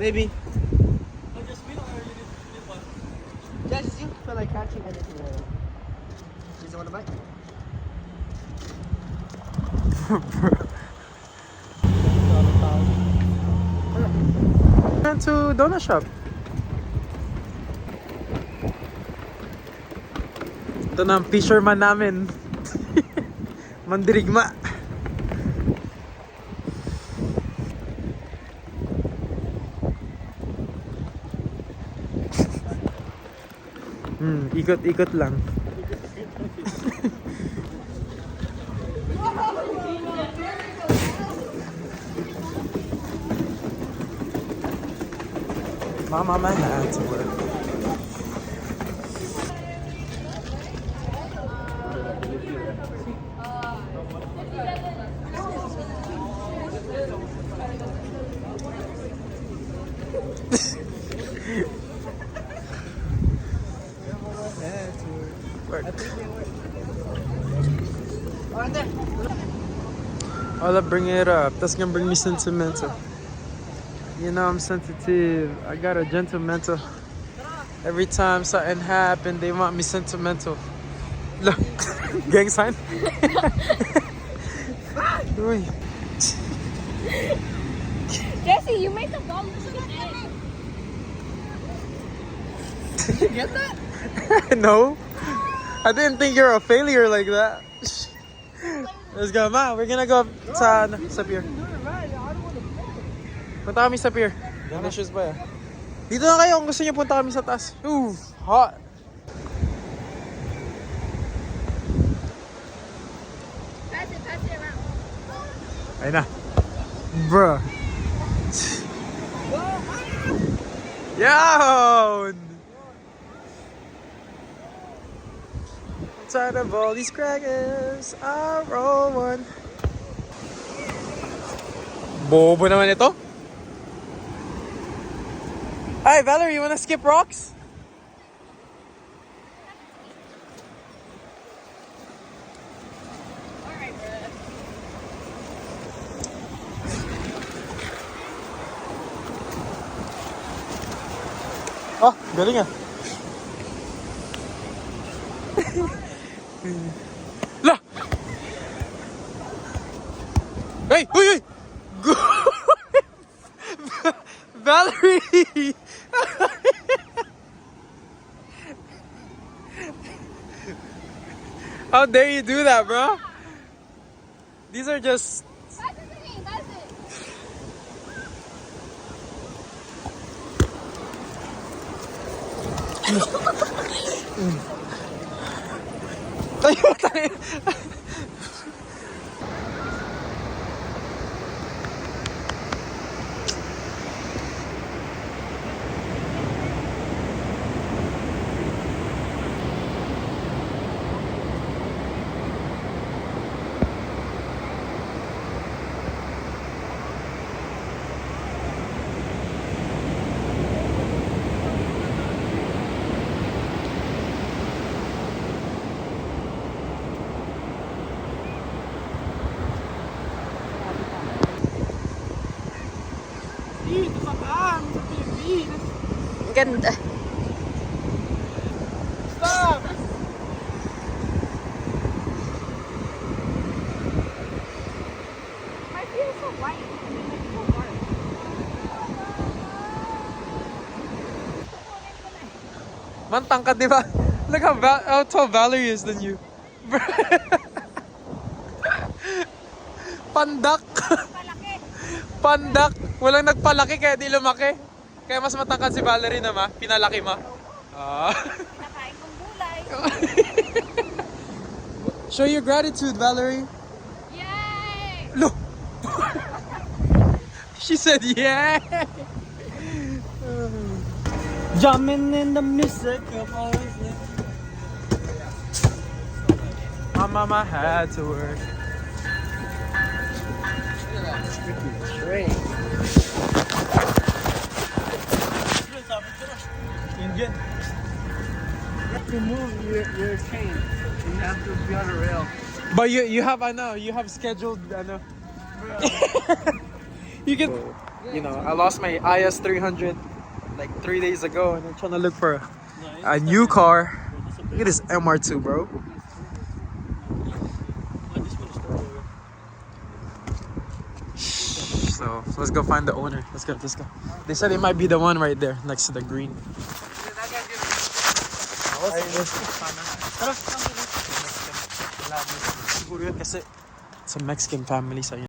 Maybe. No, just me or you need one? Just you feel like catching anything. Does it want to bite? Went to donut shop. Ito na ang fisherman namin. Mandirigma. Ikot-ikot lang. Mama had to work. I'll bring it up. That's gonna bring me sentimental. You know I'm sensitive. I got a gentlemental. Every time something happen, they want me sentimental. Look, gang sign. Uy. Jesse, you made the ball look like an egg. Did you get that? No, I didn't think you're a failure like that. Let's go, Ma. We're gonna go sa pier. Punta kami sa pier. Delicious ba yan? Dito na kayo kung gusto niyo punta kami sa taas. Ooh, hot. Pass it around. Ayun na. Bruh. Yo! Inside of all these crackers, I roll one. Bobo naman ito. Hi, Valerie, you wanna skip rocks? Alright, bro. Oh, galing ah. La! Hey! Uy! Uy! Valerie! How dare you do that, bro? These are just... Pass it to me, pass it. Tayo, tayo. Ganda. Stop! My feet are so white. I mean, like, so hard. Mantangkad, di ba? Look how tall Valerie is than you. Pandak! Palaki. Pandak! Walang nagpalaki kaya di lumaki. Kaya mas matangkad si Valerie naman. Pinalaki mo. Ah. Pinakain kong gulay. Show your gratitude, Valerie. Yay! Look! She said, yeah! Jamming in the music of ours. My mama had to work. Train. Indian. You have to move your chain. You have to be on a rail. But you have scheduled you can You know, I lost my IS 300 like 3 days ago, and I'm trying to look for a new car. Look at this MR2, bro. So let's go find the owner. Let's go. They said it might be the one right there next to the green. Siguro yun kasi it's a Mexican family, so